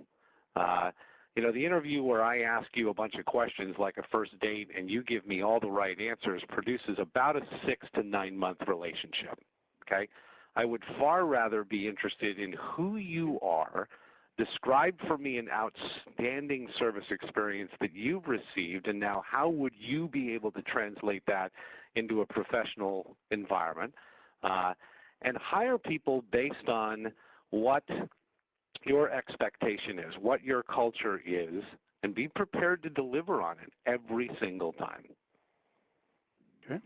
you know, the interview where I ask you a bunch of questions like a first date and you give me all the right answers produces about a 6 to 9 month relationship, okay? I would far rather be interested in who you are, describe for me an outstanding service experience that you've received, and now how would you be able to translate that into a professional environment, and hire people based on what your expectation is, what your culture is, and be prepared to deliver on it every single time. Okay.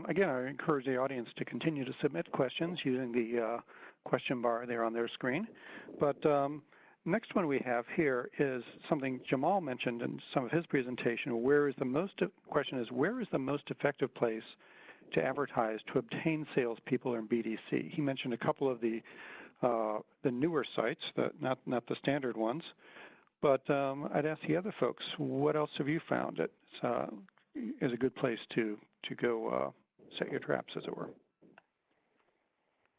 Again, I encourage the audience to continue to submit questions using the question bar there on their screen. But next one we have here is something Jamal mentioned in some of his presentation. Where is the most effective place to advertise to obtain salespeople in BDC? He mentioned a couple of the newer sites, not the standard ones. But I'd ask the other folks, what else have you found that is a good place to go set your traps, as it were?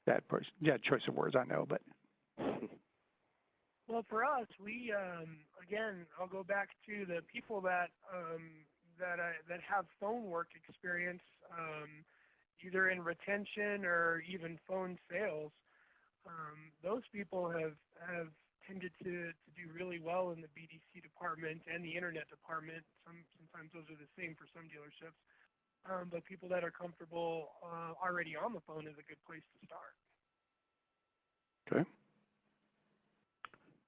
Bad choice of words, I know, but. Well, for us, we again, I'll go back to the people that have phone work experience, either in retention or even phone sales. Those people have tended to do really well in the BDC department and the internet department. Sometimes those are the same for some dealerships. But people that are comfortable already on the phone is a good place to start. Okay.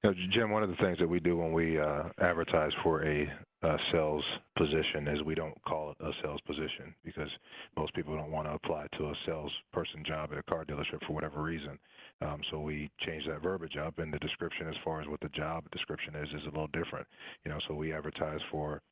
You know, Jim, one of the things that we do when we advertise for a sales position is we don't call it a sales position because most people don't want to apply to a salesperson job at a car dealership for whatever reason. So we change that verbiage up, and the description as far as what the job description is a little different. You know, so we advertise for,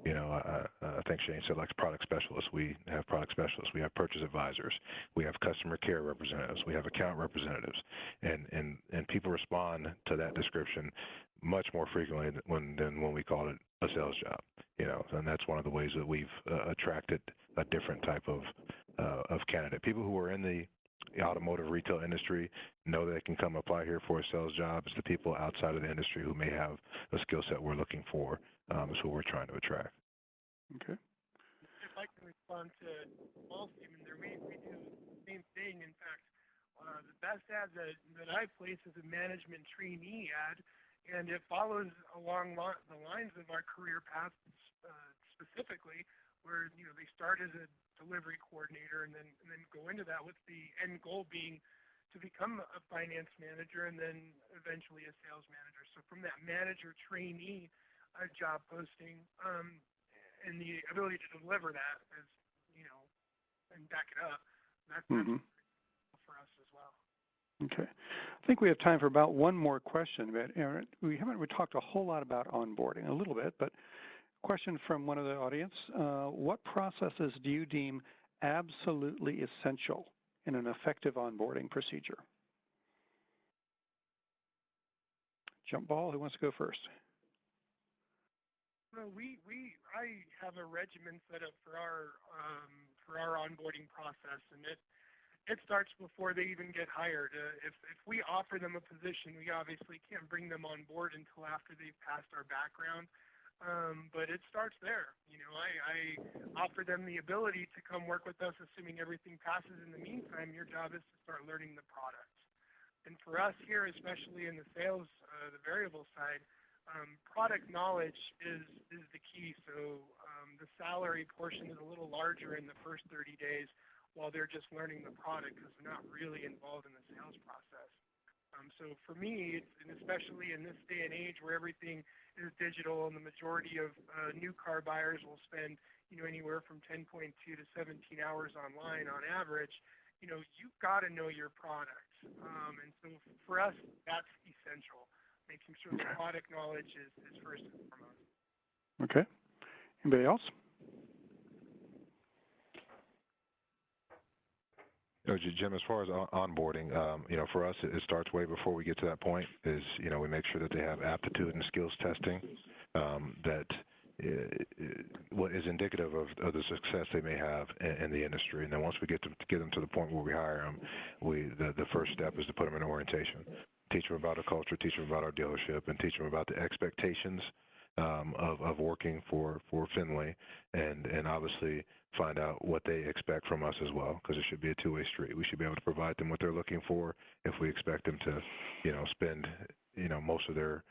you know, I think Shane said like product specialists. We have product specialists. We have purchase advisors. We have customer care representatives. We have account representatives. And people respond to that description much more frequently than when we call it a sales job. You know, and that's one of the ways that we've attracted a different type of candidate. People who are in the automotive retail industry know that they can come apply here for a sales job. It's the people outside of the industry who may have a skill set we're looking for is who we're trying to attract. Okay. If I can respond to Paul's statement there, we do the same thing. In fact, the best ad that I place is a management trainee ad, and it follows along the lines of our career path specifically, where they start as a delivery coordinator and then go into that with the end goal being to become a finance manager and then eventually a sales manager. So from that manager trainee job posting and the ability to deliver that and back it up, that's for us as well. Okay. I think we have time for about one more question. But we talked a whole lot about onboarding, a little bit, but question from one of the audience. What processes do you deem absolutely essential in an effective onboarding procedure? Jump ball, who wants to go first? Well, I have a regimen set up for our onboarding process, and it starts before they even get hired. If we offer them a position, we obviously can't bring them on board until after they've passed our background. But it starts there. I offer them the ability to come work with us, assuming everything passes. In the meantime, your job is to start learning the product. And for us here, especially in the sales, the variable side, product knowledge is the key. So the salary portion is a little larger in the first 30 days while they're just learning the product because they're not really involved in the sales process. So for me, and especially in this day and age where everything is digital and the majority of new car buyers will spend anywhere from 10.2 to 17 hours online on average, you've got to know your product. And so for us, that's essential, making sure the product knowledge is first and foremost. Okay. Anybody else? Jim, as far as onboarding, for us, it starts way before we get to that point. We make sure that they have aptitude and skills testing that what is indicative of the success they may have in the industry. And then once we get them to the point where we hire them, the first step is to put them in orientation, teach them about our culture, teach them about our dealership, and teach them about the expectations of working for Finley, and obviously find out what they expect from us as well, because it should be a two-way street. We should be able to provide them what they're looking for if we expect them to, spend, most of their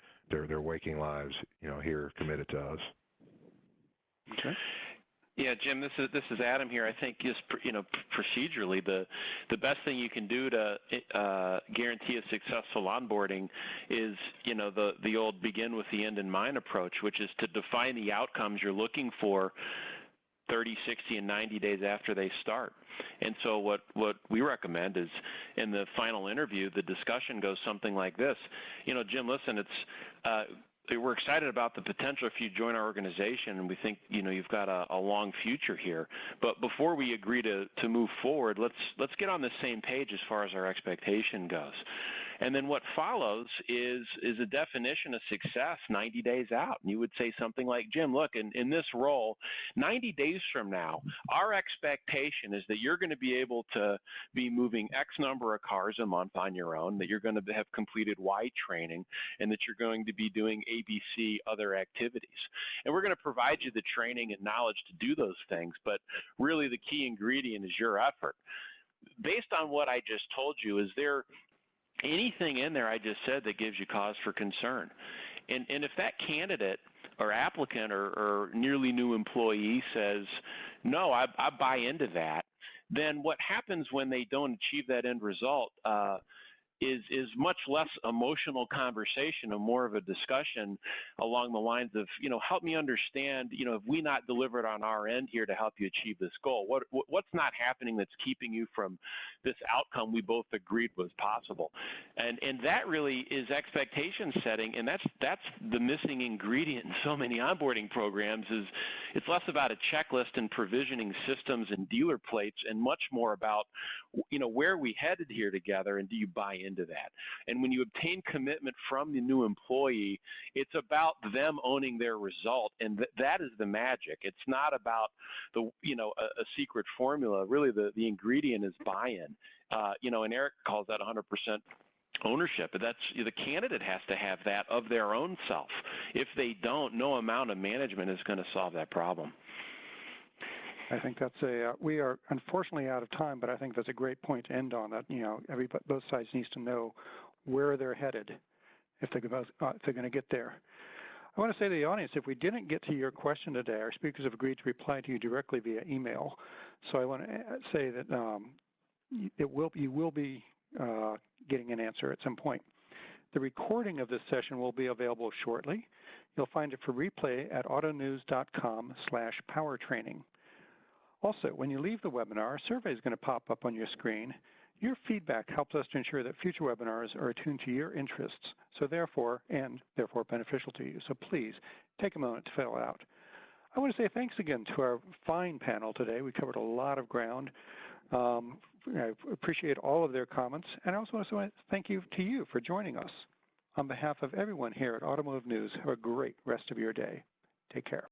waking lives, here committed to us. Okay. Yeah, Jim, this is Adam here. I think just procedurally, the best thing you can do to guarantee a successful onboarding is the old begin with the end in mind approach, which is to define the outcomes you're looking for 30, 60, and 90 days after they start. And so what we recommend is in the final interview, the discussion goes something like this. Jim, listen, we're excited about the potential if you join our organization, and we think you've got a long future here. But before we agree to move forward, let's get on the same page as far as our expectation goes. And then what follows is a definition of success 90 days out. And you would say something like, Jim, look, in this role, 90 days from now, our expectation is that you're going to be able to be moving X number of cars a month on your own, that you're going to have completed Y training, and that you're going to be doing ABC other activities. And we're going to provide you the training and knowledge to do those things, but really the key ingredient is your effort. Based on what I just told you, is there anything in there I just said that gives you cause for concern? And if that candidate or applicant or nearly new employee says, no, I buy into that, then what happens when they don't achieve that end result is much less emotional conversation and more of a discussion along the lines of, help me understand, have we not delivered on our end here to help you achieve this goal? What's not happening that's keeping you from this outcome we both agreed was possible? And that really is expectation setting, and that's the missing ingredient in so many onboarding programs. Is it's less about a checklist and provisioning systems and dealer plates and much more about, where are we headed here together, and do you buy into that? And when you obtain commitment from the new employee, it's about them owning their result, and that is the magic. It's not about a secret formula. Really, the ingredient is buy-in. And Eric calls that 100% ownership. But that's the candidate has to have that of their own self. If they don't, no amount of management is going to solve that problem. I think that's we are unfortunately out of time, but I think that's a great point to end on. That both sides needs to know where they're headed if they're going to get there. I want to say to the audience, if we didn't get to your question today, our speakers have agreed to reply to you directly via email. So I want to say that you will be getting an answer at some point. The recording of this session will be available shortly. You'll find it for replay at autonews.com/powertraining. Also, when you leave the webinar, a survey is going to pop up on your screen. Your feedback helps us to ensure that future webinars are attuned to your interests, therefore beneficial to you. So please take a moment to fill it out. I want to say thanks again to our fine panel today. We covered a lot of ground. I appreciate all of their comments, and I also want to say thank you to you for joining us. On behalf of everyone here at Automotive News, have a great rest of your day. Take care.